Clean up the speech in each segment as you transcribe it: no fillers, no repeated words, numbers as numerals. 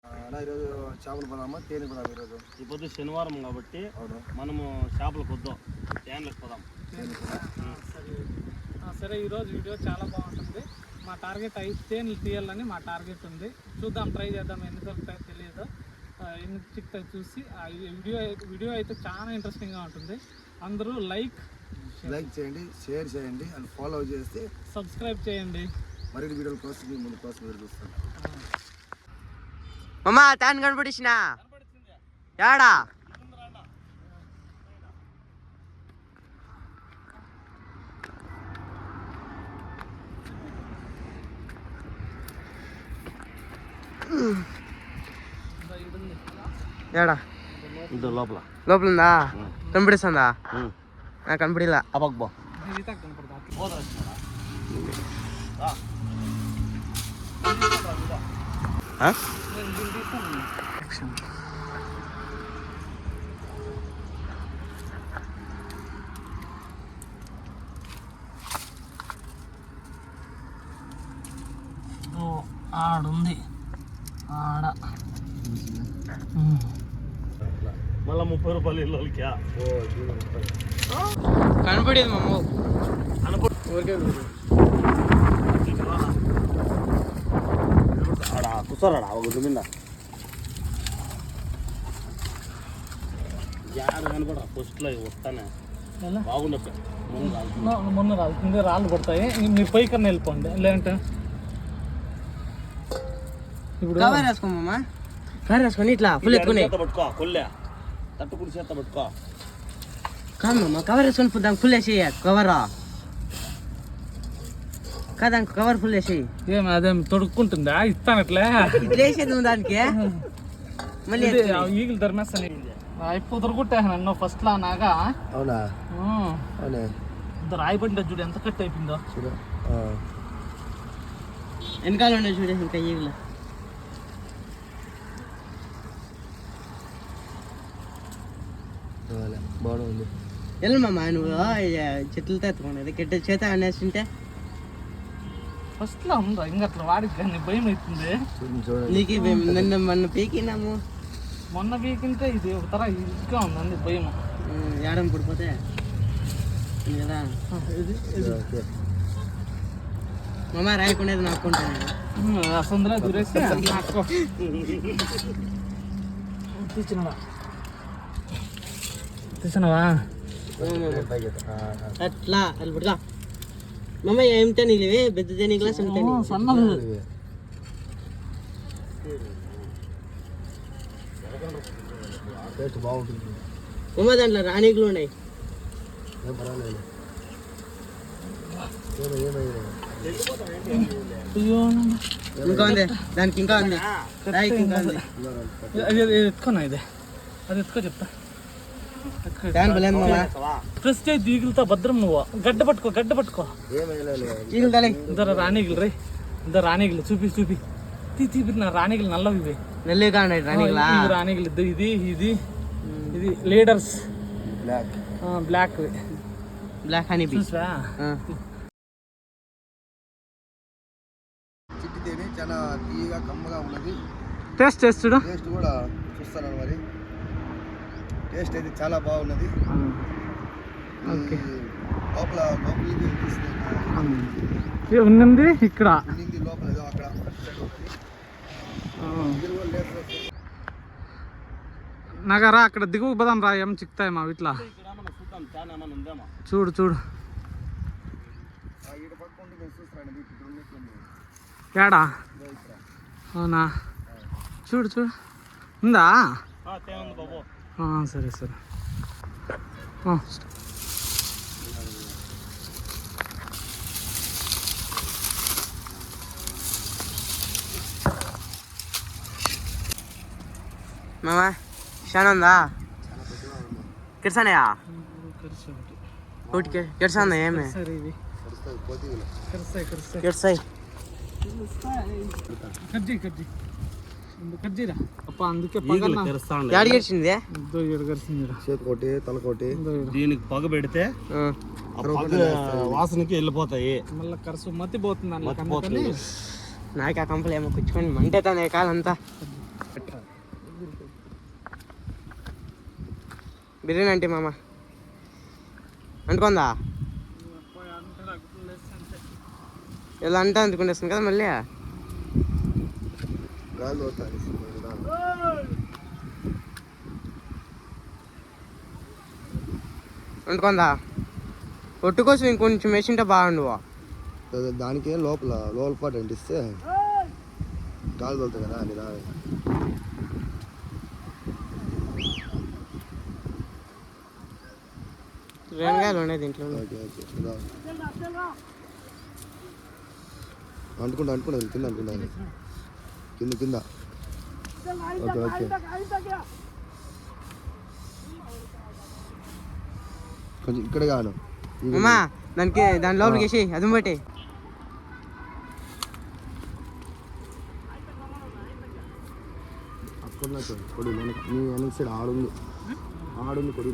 ఈరోజు చేపలు పోదామా తేనె పోదాం ఈరోజు? ఈ పొద్దు శనివారం కాబట్టి మనము చేపలకు వద్దాం, తేనెలకు పోదాం. సరే, ఈరోజు వీడియో చాలా బాగుంటుంది. మా టార్గెట్ తేనెలు తీయాలని మా టార్గెట్ ఉంది. చూద్దాం, ట్రై చేద్దాం. ఎన్ని దొరుకుతాయో తెలియదు, ఎన్ని చిక్కుతాయి చూసి. వీడియో అయితే చాలా ఇంట్రెస్టింగ్గా ఉంటుంది. అందరూ లైక్ చేయండి, షేర్ చేయండి, అండ్ ఫాలో చేస్తే సబ్స్క్రైబ్ చేయండి. మరిన్ని వీడియోల కోసం ముందు కోసం మీరు చూస్తాను. అమ్మా తాను కనపడిసిన యాడా యాడా లోపల లోపల ఉందా? కనపడిస్తుందా? నాకు కనపడిలా. అబ్బా ఆడుంది ఆడ. మళ్ళా 30 రూపాయలు ఇళ్ళకి కనపడేది మమ్మ. ఆడ కూర్చోరాడా ఒక గుడ్డు మీద యారు కనపడరా ఫస్ట్లో వస్తానే బాగుండదు. మొన్న రాలుతుంది, రాళ్ళు పడతాయి. మీరు పై కన్నా వెళ్ళిపోండి, లేదంటే ఇప్పుడు కవర్ వేసుకోమమ్మా. కవర్ వేసుకొని ఇట్లా ఫుల్ ఎత్తుకుని పట్టుకో, కొల్లే తట్టుకుని చేత పట్టుకో. కాదమ్మా, కవర్ వేసుకొని దానికి ఫుల్ వేసి కవరా కాదా, కవర్ ఫుల్ వేసి. ఏమి అదేం తొడుక్కుంటుందా? ఇస్తాను అట్లే ఇట్లా వేసేది నువ్వు దానికి మళ్ళీ ఈగలు ధర్మేస్తాను. ఇప్పుడు దొరుకుతాయి నన్ను ఫస్ట్ లా నాగా. అవునా? అవునే. రాయి పడింది చూడు, ఎంత కట్ అయిపోయిందో చూడు. వెనకాల ఉండే చూడే ఇంకా ఈగలు. బాగుంది. వెళ్ళమమ్మా నువ్వు చెట్లతో ఎత్తుకునేది గిట్ట చేత అనేసింటే ఫస్ట్ లా ఉందా? ఇంకా అట్లా వాడికి కానీ భయం అవుతుంది. నీకు నిన్న మొన్న పీకినాము. మొన్న పీకింటే ఇది ఒక తర ఇదిగా ఉందండి భయం. ఏడం పడిపోతే కదా మమ్మ రాయకునేది నాకుంటాను. అసందులో దురేసి తీసినవా అట్లా అది పుడతా మమ్మ ఏమిటా నీది పెద్ద దేని గ్లాస్ ఉంటాయి సన్నది. టేస్ట్ బాగుంటుంది. మమ్మ దాంట్లో రాణిగులు ఉన్నాయి. ఏం పర్వాలేదు. ఇంకా ఉంది దానికి, ఇంకా ఉంది రాయికి, ఇంకా ఉంది. ఎత్తుకోనా ఇది? అది ఎత్తుకో చెప్తా. ప్రెస్ చేయి ఈగులతో భద్రం. నువ్వు గడ్డ పట్టుకో, గడ్డ పట్టుకో. ఇద్దరు రాణిగులు రే, ఇద్దరు రాణిగులు చూపి చూపి తీపి. నా రాణిగులు నల్లవి ఇవి, నెల్లిగా ఉన్నాయి రాణిగులా. రాణిగులు ఇద్దరు. ఇది ఇది ఇది leaders black black honey bee. చూసా? చిట్టి తేనె చాలా తీయగా కమ్మగా ఉన్నది. టేస్ట్ చేస్తుడు. టేస్ట్ కూడా చూస్తాను మరి. టేస్ట్ అయితే చాలా బాగున్నది. ఓకే. లోపల ఉన్నది ఇక్కడ లోపల ఏదో అక్కడ నగరా అక్కడ దిగువ పదం రా, ఏం చిక్తాయి మా ఇట్లా. చూడు చూడు ఏడా. అవునా? చూడు చూడు ఉందా? సరే సరే. మామా చాలా ఉందా? కిర్సానయా ఒకటికి కిర్సాందా? ఏమి కిర్సాయి అందుకే యాడి గడిచింది చేతికోటి తలకోటి దీనికి పొగ పెడితే వాసనకి వెళ్ళిపోతాయి. మళ్ళీ కరసు మత్తిపోతుంది. నాకు ఆ కంపలు ఏమో కూర్చుకొని మంటే తన కాలంతా బిర్యానీ అంటే మామ అంటుకుందా ఇలా అంటే అందుకుంటేస్తుంది కదా మళ్ళీ గాలి తోలుతుంది. అంటుకుందా ఒట్టు కోసం ఇంకొంచెం వేసింటే బాగుండు. దానికి లోపల పాటు అంటిస్తే గాలి తోలుతుంది కదా అని దాని రేణుగాయలు ఉన్నాయి దీంట్లో. ఓకే అంటుకుంటా కింద అనుకుంటాను కింద ఓకే కొంచెం ఇక్కడ కాను అమ్మా దాని లోపలికి వేసి అది బట్టి అక్కడ కొడి నీ వెనక సైడ్ ఆడుంది కొడి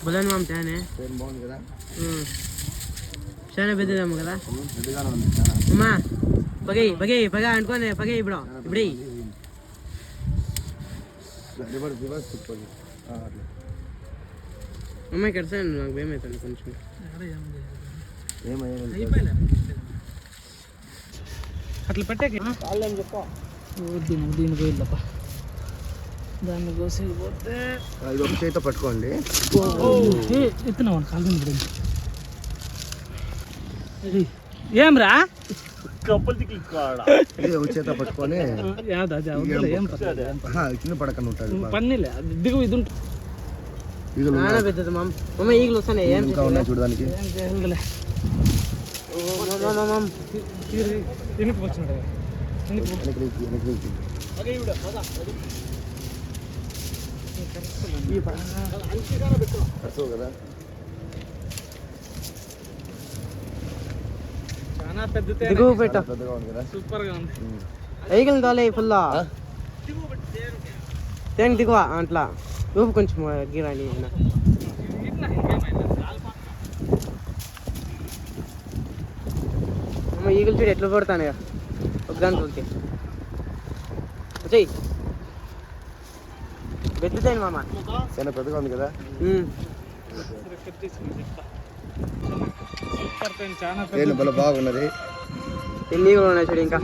బులని మామ తేనే బాగుంది కదా చాలా పెద్దదేమో కదా పెద్దగానే ఉంది చాలా. అమ్మా పగ అనుకోని ఇప్పుడు రివర్స్ తిప్పండి. అట్లా అమ్మ ఇక్కడ సార్ నాకు భయమవుతుంది కొంచెం. అట్లా పెట్టే చెప్పా దీని పోయిందప్ప దాన్ని కోసి పోతే ఇది ఒక చేతితో పట్టుకోండి. ఎత్తున్నావు కాలు ఏం రా ఇది ఒక చేతితో పట్టుకొని కింద పడకుండా ఉంటుంది. పన్నీలే దిగు ఇది చాలా పెద్దది మామ. అమ్మ ఈగలు వస్తాయి ఏం ఇంకా ఉన్నాయి చూడడానికి. వెనక్కి వచ్చినాడు కదా చాలా పెద్ద దిగువ పెట్టు. పెద్దగా ఉంది కదా. సూపర్ గా ఉంది. ఈగలు తోలే ఫుల్ తేండి దిగువ అట్లా ఊపు కొంచెం గిరాని అమ్మ ఈగలు చూడు ఎట్లా పడతాను ఒక దాని తోలితే వచ్చేయి వెతుతాను మామ. చాలా పెద్దగా ఉంది కదా. చాలా భలే బాగున్నది. ఎన్ని ఈగలు ఉన్నాయి చూడు ఇంకా.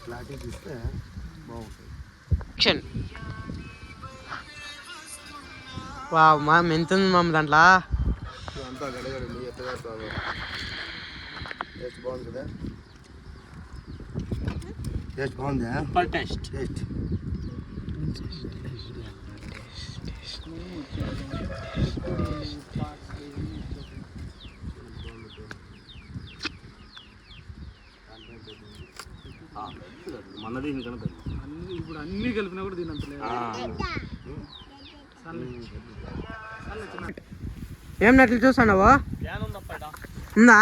క్లారిటీ తీస్తే బాగుంటుంది. వావ్ మా ఎంత ఉంది మామ దాంట్లో. అంతా గడగడండి ఎత్తగా టేస్ట్ బాగుంది కదా. టేస్ట్ బాగుందా? టేస్ట్ మనది ఇంకన్నా ఇప్పుడు అన్ని కలిపినా కూడా దీని అంత ఏం నట్లు చూస్తున్నావు ఉందా?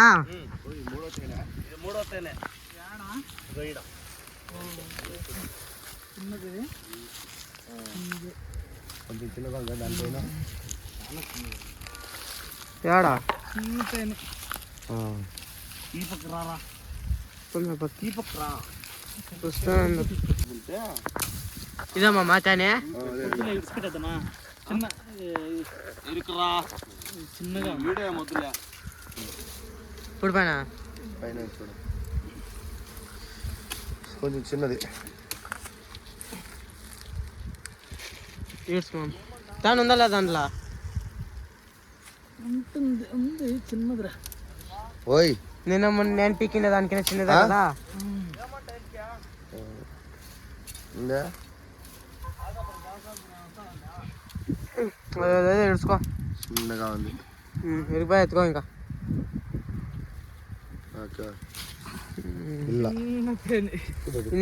మూడో తేనె కొంచెం చిన్నగా ఉంది దానిపైన. ఏడా ఈ పక్క రారా ఈ పక్క రా చూస్తాను. ఇదమ్మా మాతానే ఇసుకటద్దనా చిన్న ఇరుకురా చిన్నగా వీడియో మొదలే ఇప్పుడు పైన చూడు కొంచెం చిన్నది. ఈడ్స్ మామ్ దాని ఉందా లేదా దాంట్లో ఉంటుంది ఉంది చిన్నదిరా. ఓయ్ నేను పీకిన దానికైనా చిన్నదా కదా. ఎడుచుకో చిన్నగా ఉంది. ఎరిగిపోయి ఎత్తుకో ఇంకా.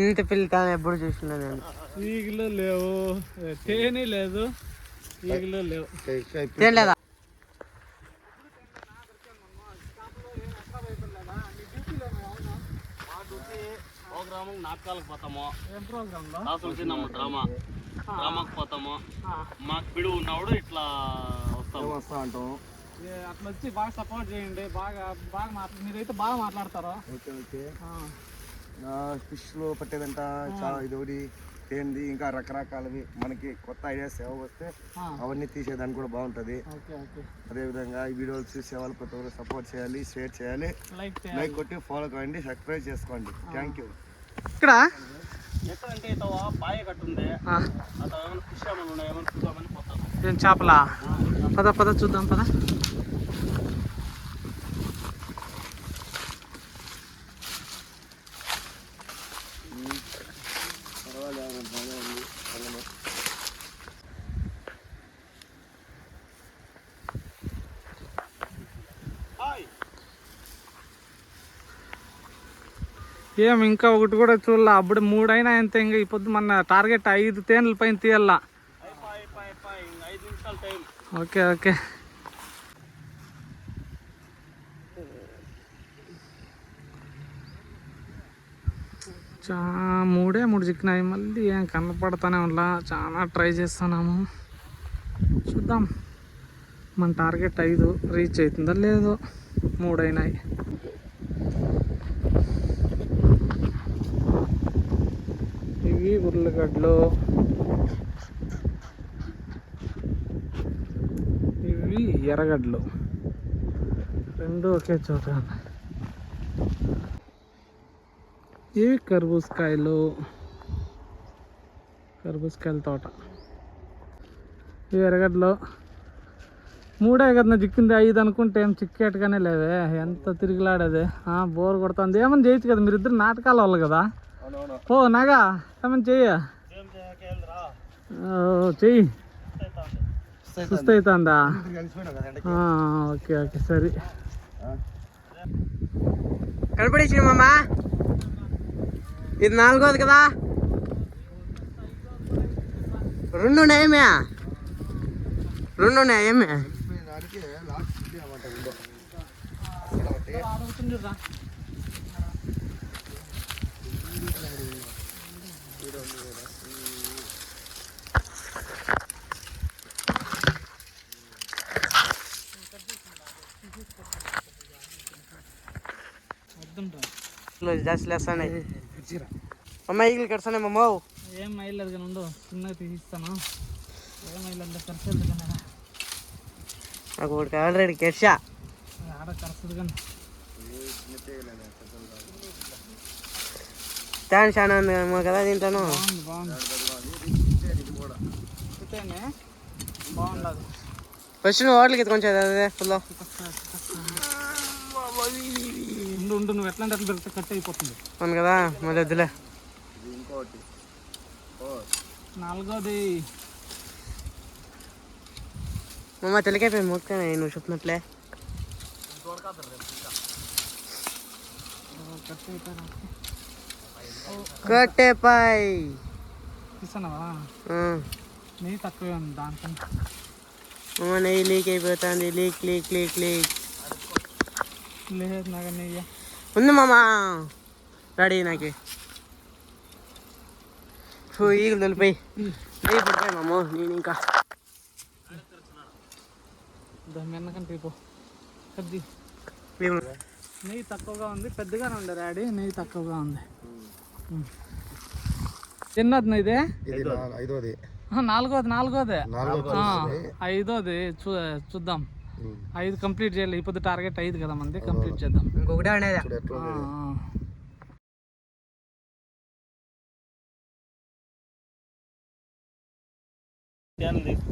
ఇంత పిల్లతాను ఎప్పుడు చూసినా నేను. ఈగలు లేవు తేనె లేదు ఈగలు లేవు. తేనె లేదా నాటకాలకు పోతాము, ఏం ప్రోగ్రాంలో రాసులు చిన్నమ్మ డ్రామాకి పోతాము. మాకు బిడువు ఉన్నప్పుడు ఇట్లా వస్తా అంటాము. అట్లా వచ్చి బాగా సపోర్ట్ చేయండి. బాగా బాగా మీరైతే బాగా మాట్లాడతారు. ఓకే ఫిష్లో పట్టేదంట చాలా ఇది ఒకటి ఏంది, ఇంకా రకరకాలవి మనకి కొత్త ఐడియాస్ ఏవో వస్తే అవన్నీ తీసేదానికి కూడా బాగుంటుంది. అదేవిధంగా ఈ వీడియోలు చూసే వాళ్ళు ప్రతి ఒక్కరు సపోర్ట్ చేయాలి, షేర్ చేయాలి, లైక్ కొట్టి ఫాలో కావండి, సబ్స్క్రైబ్ చేసుకోండి. Thank you. ఇక్కడ ఎక్కడంటే ఇతవా బాయ కట్టుంది, అతను ఏమైనా ఫిష్ ఏమైనా ఉన్నాయి, ఏమైనా చూద్దామని పోతాను. ఏం చేపలా? పద చూద్దాం పద. ఏం ఇంకా ఒకటి కూడా చూడాల. అప్పుడు 3 అయినా అంతే. ఇంకా ఈ పొద్దు మన టార్గెట్ 5 తేనెల పైన తీయాల. ఓకే మూడే 3 చిక్కినాయి. మళ్ళీ ఏం కనపడతానే ఉన్నా. చాలా ట్రై చేస్తున్నాము, చూద్దాం మన టార్గెట్ 5 రీచ్ అవుతుందో లేదో. 3 అయినాయి. ఇవి ఉర్లగడ్డలు, ఇవి ఎర్రగడ్డలు, 2 ఒకే చోట. ఇవి కర్బూజకాయలు తోట. ఇవి ఎర్రగడ్డలు. 3 కదా చిక్కింది. 5 అనుకుంటే ఏం చిక్కేట్టుగానే లేవే. ఎంత తిరిగిలాడేది. బోర్ కొడుతుంది. ఏమన్నా చేయొచ్చు కదా, మీరిద్దరు నాటకాల వాళ్ళు కదా. ఓ నాగా ఏమన్నా చెయ్యి. సుస్థ అవుతుందా? ఓకే సరే. కనపడేసిన మామా, ఇది 4వది కదా. 2 ఉన్నాయేమే? 2 ఉన్నాయేమే? జాస్తి లేస్తాయి అమ్మ. ఈగలు కడతానే మమ్మ. ఏం మైలేదు కానీ ఉండు, చిన్నగా తీసిస్తాను. ఏం మైలేదు ఖర్చు కదా. నాకు ఒకటి ఆల్రెడీ కెర్చా ఆడ కరుస్తుంది కానీ తాను చాలా ఉంది కదా దీంట్లోనూ. బాగుండదు. ఫస్ట్ నువ్వు హోటల్కి కొంచెం అదే ఫుల్ ఉండు నువ్వు ఎట్లా అంటే అట్లా పెడితే కట్ అయిపోతుంది. అవును కదా, మళ్ళీ వద్దులే. 4వది మమ్మ తెలికైపోయి మొక్కనే నువ్వు చెప్పినట్లే. కట్టేపై తీసావా? నెయ్యి తక్కువే ఉంది దానికన్నా. నెయ్యి లీక్ అయిపోతుంది. లీక్ లేదు నాకు నెయ్యి ఉంది మామా. రెడీ నాకు ఈగలు తొలిపోయి నెయ్యి పడిపోయి మామ. నేను ఇంకా దానికంటే ఇపో కొద్ది నెయ్యి తక్కువగా ఉంది. పెద్దగానే ఉండే డాడీ, నెయ్యి తక్కువగా ఉంది. ఎన్నోది ఇదే? 5వది. 4వది. 5వది చూద్దాం. 5 కంప్లీట్ చేయాలి. ఇప్పుడు టార్గెట్ 5 కదా మంది. కంప్లీట్ చేద్దాం. ఇంకొకటే అనేది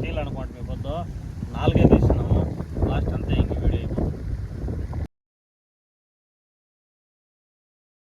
తీయాలనుకోండి. మీ పొద్దు 4 తీస్తున్నాము. లాస్ట్ అంతా